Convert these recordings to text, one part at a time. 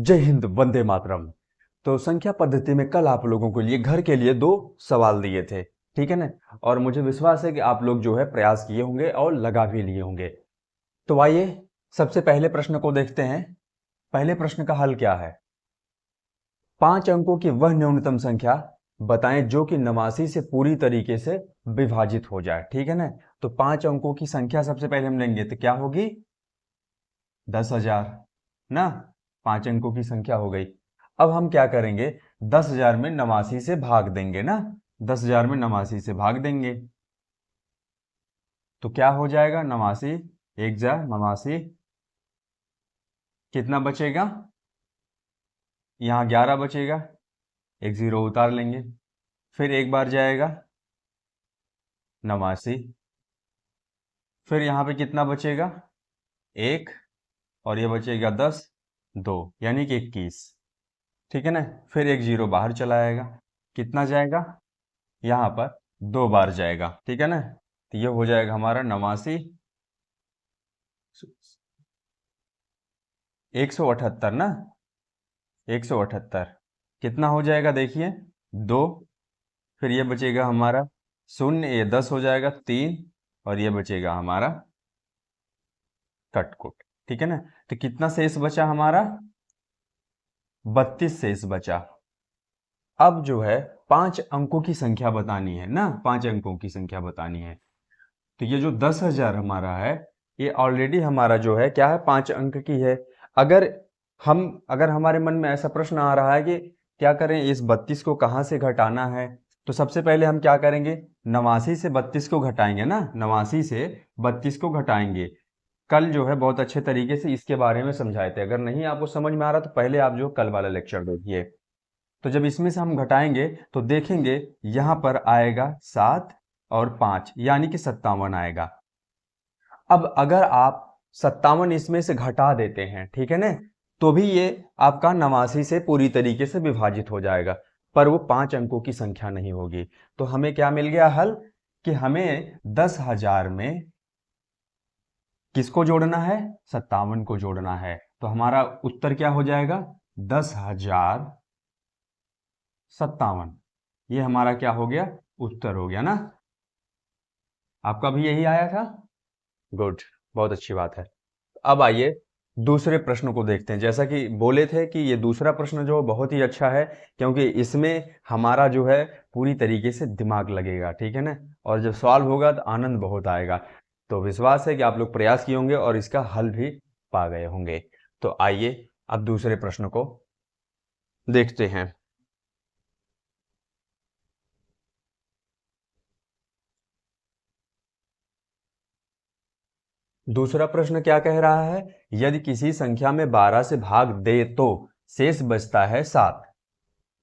जय हिंद, वंदे मातरम। तो संख्या पद्धति में कल आप लोगों के लिए घर के लिए 2 सवाल दिए थे, ठीक है ना। और मुझे विश्वास है कि आप लोग जो है प्रयास किए होंगे और लगा भी लिए होंगे। तो आइए सबसे पहले प्रश्न को देखते हैं। पहले प्रश्न का हल क्या है? 5 अंकों की वह न्यूनतम संख्या बताएं जो कि 89 से पूरी तरीके से विभाजित हो जाए, ठीक है ना। तो 5 अंकों की संख्या सबसे पहले हम लेंगे तो क्या होगी? 10,000 ना। 5 अंकों की संख्या हो गई। अब हम क्या करेंगे? 10,000 में 89 से भाग देंगे ना। 10,000 में 89 से भाग देंगे तो क्या हो जाएगा? 89 एक जा 89, कितना बचेगा? यहाँ 11 बचेगा, एक जीरो उतार लेंगे। फिर एक बार जाएगा 89, फिर यहाँ पे कितना बचेगा? एक, और ये बचेगा 10, 2 यानी कि 21, ठीक है ना। फिर एक जीरो बाहर चला आएगा, कितना जाएगा? यहाँ पर 2 बार जाएगा, ठीक है ना। तो ये हो जाएगा हमारा 89, 178 ना। 178 कितना हो जाएगा देखिए? 2, फिर ये बचेगा हमारा शून्य, ये 10 हो जाएगा 3, और ये बचेगा हमारा कटकुट, ठीक है ना। तो कितना शेष बचा हमारा? 32 शेष बचा। अब जो है 5 अंकों की संख्या बतानी है ना, 5 अंकों की संख्या बतानी है। तो ये जो 10,000 हमारा है, ये ऑलरेडी हमारा जो है क्या है? 5 अंक की है। अगर हमारे मन में ऐसा प्रश्न आ रहा है कि क्या करें, इस 32 को कहाँ से घटाना है, तो सबसे पहले हम क्या करेंगे? 89 से 32 को घटाएंगे ना। 89 से 32 को घटाएंगे। कल जो है बहुत अच्छे तरीके से इसके बारे में समझाए थे। अगर नहीं आपको समझ में आ रहा तो पहले आप जो कल वाला लेक्चर देखिए। तो जब इसमें से हम घटाएंगे तो देखेंगे यहाँ पर आएगा 7 और 5 यानी कि 57 आएगा। अब अगर आप 57 इसमें से घटा देते हैं, ठीक है ना, तो भी ये आपका 89 से पूरी तरीके से विभाजित हो जाएगा, पर वो 5 अंकों की संख्या नहीं होगी। तो हमें क्या मिल गया हल? कि हमें 10,000 में किसको जोड़ना है? 57 को जोड़ना है। तो हमारा उत्तर क्या हो जाएगा? 10,057। ये हमारा क्या हो गया? उत्तर हो गया ना। आपका भी यही आया था? गुड, बहुत अच्छी बात है। अब आइए दूसरे प्रश्न को देखते हैं। जैसा कि बोले थे कि ये दूसरा प्रश्न जो बहुत ही अच्छा है, क्योंकि इसमें हमारा जो है पूरी तरीके से दिमाग लगेगा, ठीक है ना। और जब सॉल्व होगा तो आनंद बहुत आएगा। तो विश्वास है कि आप लोग प्रयास किए होंगे और इसका हल भी पा गए होंगे। तो आइए अब दूसरे प्रश्न को देखते हैं। दूसरा प्रश्न क्या कह रहा है? यदि किसी संख्या में 12 से भाग दे तो शेष बचता है 7।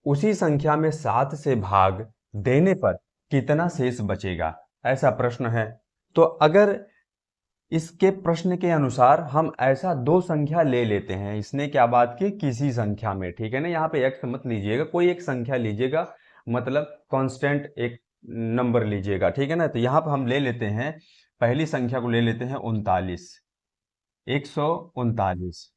उसी संख्या में 7 से भाग देने पर कितना शेष बचेगा? ऐसा प्रश्न है। तो अगर इसके प्रश्न के अनुसार हम ऐसा 2 संख्या ले लेते हैं। इसने क्या बात की? किसी संख्या में, ठीक है ना। यहाँ पे x मत लीजिएगा, कोई एक संख्या लीजिएगा, मतलब कांस्टेंट एक नंबर लीजिएगा, ठीक है ना। तो यहाँ पर हम ले लेते हैं, पहली संख्या को ले लेते हैं 39, 139।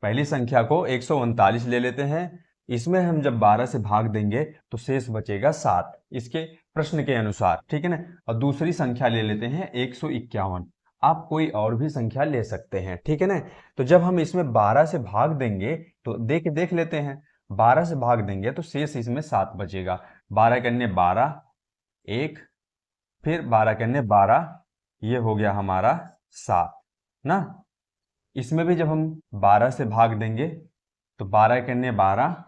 पहली संख्या को 139 ले लेते हैं। इसमें हम जब 12 से भाग देंगे तो शेष बचेगा 7, इसके प्रश्न के अनुसार, ठीक है ना। और दूसरी संख्या ले लेते हैं 151। आप कोई और भी संख्या ले सकते हैं, ठीक है ना। तो जब हम इसमें 12 से भाग देंगे तो देख लेते हैं। 12 से भाग देंगे तो शेष इसमें 7 बचेगा। 12 कन्ने 12, एक, फिर 12 कन्ने 12, ये हो गया हमारा 7 ना। इसमें भी जब हम 12 से भाग देंगे तो 12 कन्ने 12,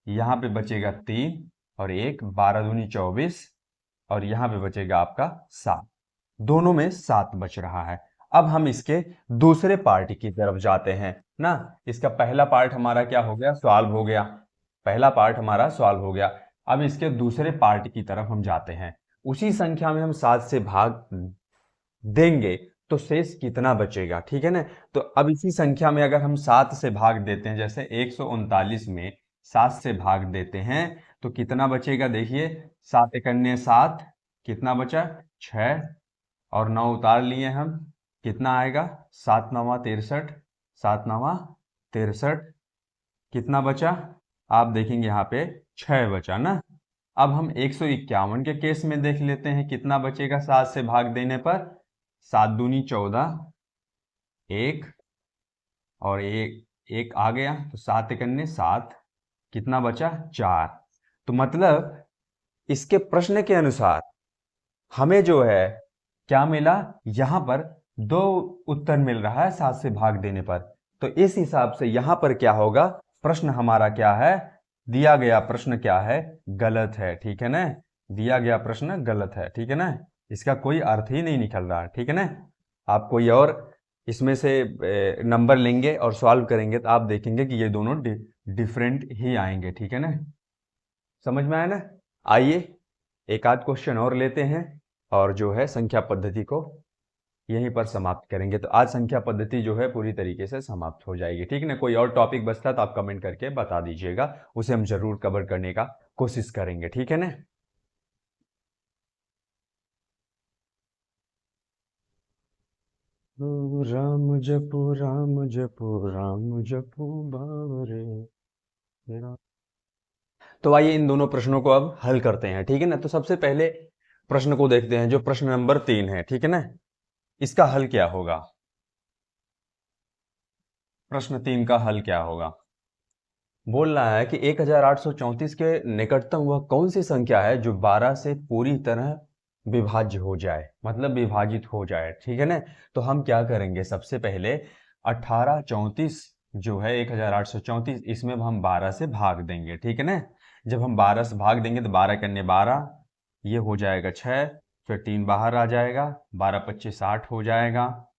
यहाँ पे बचेगा 3 और 1, 12 दूनी 24, और यहाँ पे बचेगा आपका 7। दोनों में 7 बच रहा है। अब हम इसके दूसरे पार्ट की तरफ जाते हैं ना। इसका पहला पार्ट हमारा क्या हो गया? सॉल्व हो गया। पहला पार्ट हमारा सॉल्व हो गया। अब इसके दूसरे पार्ट की तरफ हम जाते हैं। उसी संख्या में हम 7 से भाग देंगे तो शेष कितना बचेगा, ठीक है ना। तो अब इसी संख्या में अगर हम 7 से भाग देते हैं, जैसे 139 में 7 से भाग देते हैं तो कितना बचेगा? देखिए, 7 एकन्ने 7, कितना बचा? 6, और 9 उतार लिए हम, कितना आएगा? 7 9 63, 7 9 63, कितना बचा? आप देखेंगे यहाँ पे 6 बचा ना। अब हम 151 के केस में देख लेते हैं कितना बचेगा 7 से भाग देने पर। 7 दूनी 14, 1 और एक आ गया तो 7 एकन्ने 7, कितना बचा? 4। तो मतलब इसके प्रश्न के अनुसार हमें जो है क्या मिला, यहां पर 2 उत्तर मिल रहा है 7 से भाग देने पर। तो इस हिसाब से यहां पर क्या होगा, प्रश्न हमारा क्या है, दिया गया प्रश्न क्या है, गलत है। ठीक है ना, दिया गया प्रश्न गलत है। ठीक है ना, इसका कोई अर्थ ही नहीं निकल रहा। ठीक है ना, आप कोई और इसमें से नंबर लेंगे और सॉल्व करेंगे तो आप देखेंगे कि ये दोनों डिफरेंट ही आएंगे। ठीक है ना, समझ में आया ना। आइए एक आध क्वेश्चन और लेते हैं और जो है संख्या पद्धति को यहीं पर समाप्त करेंगे। तो आज संख्या पद्धति जो है पूरी तरीके से समाप्त हो जाएगी। ठीक है ना, कोई और टॉपिक बचता तो आप कमेंट करके बता दीजिएगा, उसे हम जरूर कवर करने का कोशिश करेंगे। ठीक है ना। राम जपो राम जपो राम जपो बारे राम। तो आइए इन दोनों प्रश्नों को अब हल करते हैं। ठीक है ना, तो सबसे पहले प्रश्न को देखते हैं जो प्रश्न नंबर 3 है। ठीक है ना, इसका हल क्या होगा? प्रश्न 3 का हल क्या होगा? बोल रहा है कि 1834 के निकटतम वह कौन सी संख्या है जो 12 से पूरी तरह विभाज्य हो जाए, मतलब विभाजित हो जाए। ठीक है ना, तो हम क्या करेंगे, सबसे पहले 1834 जो है 1834, इसमें हम 12 से भाग देंगे। ठीक है ना, जब हम 12 से भाग देंगे तो 12 करने 12, ये हो जाएगा 6, फिर 3 बाहर आ जाएगा, 12 25 60 हो जाएगा,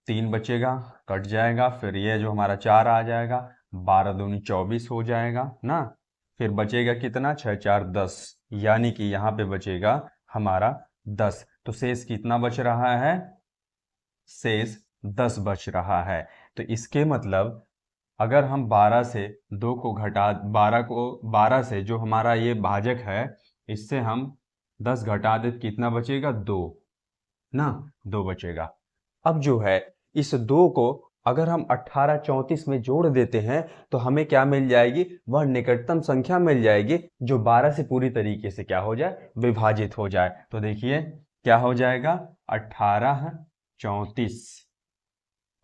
3 बचेगा, कट जाएगा, फिर ये जो हमारा 4 आ जाएगा, 12 दूनी 24 हो जाएगा ना। फिर बचेगा कितना, 6 4 10, यानी कि यहाँ पे बचेगा हमारा 10। तो शेष कितना बच रहा है? शेष 10 बच रहा है। तो इसके मतलब अगर हम 12 से 2 को घटा 12 से जो हमारा ये भाजक है, इससे हम 10 घटा दे, कितना बचेगा? 2 ना, 2 बचेगा। अब जो है इस 2 को अगर हम 1834 में जोड़ देते हैं तो हमें क्या मिल जाएगी, वह निकटतम संख्या मिल जाएगी जो 12 से पूरी तरीके से क्या हो जाए, विभाजित हो जाए। तो देखिए क्या हो जाएगा, 1834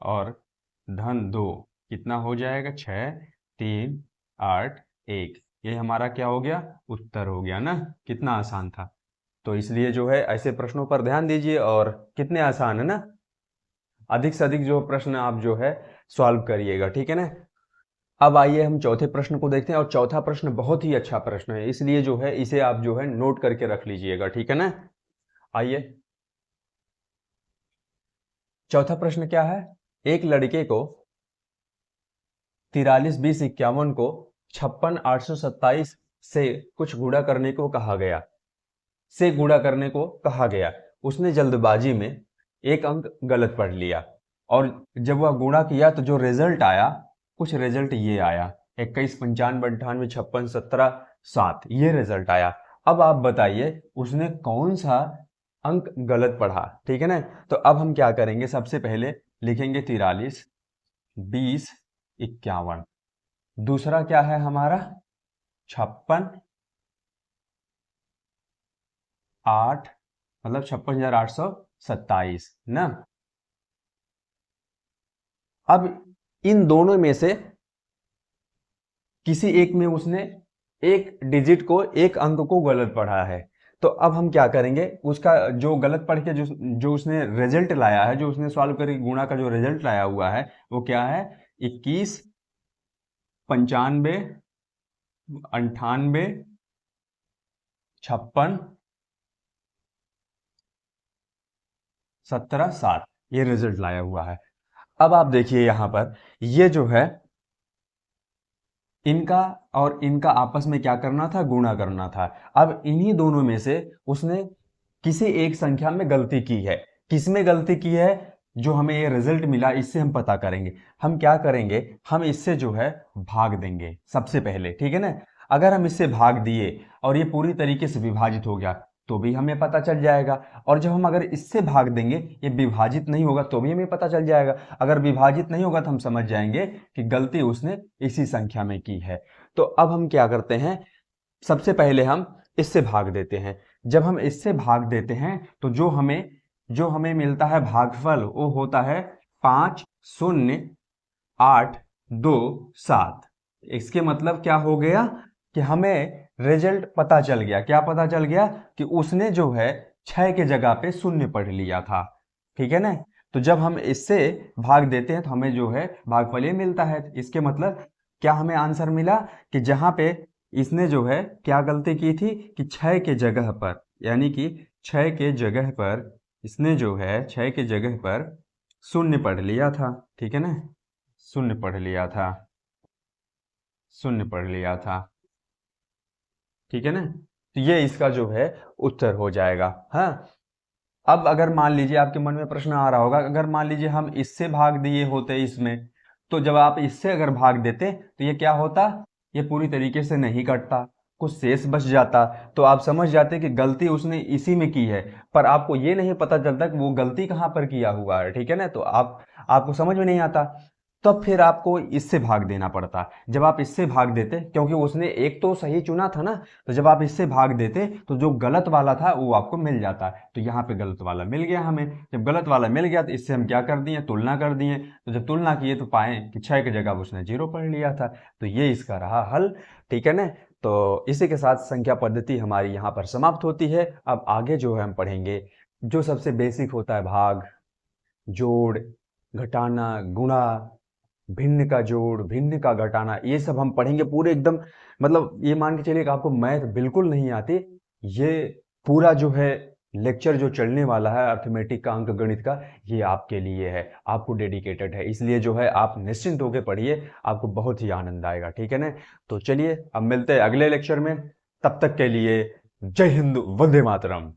और धन 2 कितना हो जाएगा, 6 3 8 1। ये हमारा क्या हो गया, उत्तर हो गया ना। कितना आसान था। तो इसलिए जो है ऐसे प्रश्नों पर ध्यान दीजिए, और कितने आसान है ना, अधिक से अधिक जो प्रश्न आप जो है सॉल्व करिएगा। ठीक है ना। अब आइए हम चौथे प्रश्न को देखते हैं, और चौथा प्रश्न बहुत ही अच्छा प्रश्न है, इसलिए जो है इसे आप जो है नोट करके रख लीजिएगा। ठीक है ना। आइए चौथा प्रश्न क्या है, एक लड़के को 43 20 51 को 56 827 से कुछ गुणा करने को कहा गया, उसने जल्दबाजी में एक अंक गलत पढ़ लिया, और जब वह गुणा किया तो जो रिजल्ट आया, कुछ रिजल्ट ये आया, 21 95 98 56 17 7, ये रिजल्ट आया। अब आप बताइए उसने कौन सा अंक गलत पढ़ा। ठीक है ना, तो अब हम क्या करेंगे, सबसे पहले लिखेंगे 43 20 51, दूसरा क्या है हमारा 56 8, मतलब 56,827 ना। अब इन दोनों में से किसी एक में उसने एक डिजिट को, एक अंक को गलत पढ़ा है। तो अब हम क्या करेंगे, उसका जो गलत पढ़ के जो उसने रिजल्ट लाया है, जो उसने सॉल्व करके गुणा का जो रिजल्ट लाया हुआ है, वो क्या है, 21 95 98 56 17 7, ये रिजल्ट लाया हुआ है। अब आप देखिए यहां पर ये जो है इनका और इनका आपस में क्या करना था, गुणा करना था। अब इन्हीं दोनों में से उसने किसी एक संख्या में गलती की है। किसमें गलती की है, जो हमें ये रिजल्ट मिला इससे हम पता करेंगे। हम क्या करेंगे, हम इससे जो है भाग देंगे सबसे पहले। ठीक है ना, अगर हम इससे भाग दिए और ये पूरी तरीके से विभाजित हो गया, तो भी हमें पता चल जाएगा। और जब हम अगर इससे भाग देंगे, ये विभाजित नहीं होगा तो भी हमें पता चल जाएगा। अगर विभाजित नहीं होगा तो हम समझ जाएंगे कि गलती उसने इसी संख्या में की है। तो अब हम क्या करते हैं, सबसे पहले हम इससे भाग देते हैं। जब हम इससे भाग देते हैं तो जो हमें मिलता है भागफल वो होता है 5,0,8,2,7। इसके मतलब क्या हो गया कि हमें रिजल्ट पता चल गया। क्या पता चल गया कि उसने जो है 6 के जगह पे 0 पढ़ लिया था। ठीक है ना। तो जब हम इससे भाग देते हैं तो हमें जो है भागफल ये मिलता है। इसके मतलब क्या हमें आंसर मिला कि जहां पे इसने जो है क्या गलती की थी कि 6 के जगह पर, यानी कि 6 के जगह पर इसने जो है 6 के जगह पर 0 पढ़ लिया था। ठीक है ना, 0 पढ़ लिया था, 0 पढ़ लिया था। ठीक है ना। तो ये इसका जो है उत्तर हो जाएगा। हाँ, अब अगर मान लीजिए आपके मन में प्रश्न आ रहा होगा, अगर मान लीजिए हम इससे भाग दिए होते इसमें, तो जब आप इससे अगर भाग देते तो ये क्या होता, ये पूरी तरीके से नहीं कटता, कुछ शेष बच जाता। तो आप समझ जाते कि गलती उसने इसी में की है। पर आपको ये नहीं पता चलता कि वो गलती कहाँ पर किया हुआ है। ठीक है ना। तो आपको समझ में नहीं आता, तब फिर आपको इससे भाग देना पड़ता। जब आप इससे भाग देते, क्योंकि उसने एक तो सही चुना था ना, तो जब आप इससे भाग देते तो जो गलत वाला था वो आपको मिल जाता। तो यहाँ पे गलत वाला मिल गया हमें। जब गलत वाला मिल गया तो इससे हम क्या कर दिए, तुलना कर दिए। तो जब तुलना किए तो पाए कि 6 की जगह उसने 0 पढ़ लिया था। तो ये इसका रहा हल। ठीक है ना। तो इसी के साथ संख्या पद्धति हमारी यहाँ पर समाप्त होती है। अब आगे जो है हम पढ़ेंगे जो सबसे बेसिक होता है, भाग, जोड़, घटाना, गुणा, भिन्न का जोड़, भिन्न का घटाना, ये सब हम पढ़ेंगे पूरे एकदम। मतलब ये मान के चलिए कि आपको मैथ बिल्कुल नहीं आती, ये पूरा जो है लेक्चर जो चलने वाला है अर्थमेटिक का, अंक गणित का, ये आपके लिए है, आपको डेडिकेटेड है। इसलिए जो है आप निश्चिंत होकर पढ़िए, आपको बहुत ही आनंद आएगा। ठीक है ना। तो चलिए अब मिलते हैं अगले लेक्चर में। तब तक के लिए जय हिंद, वंदे मातरम।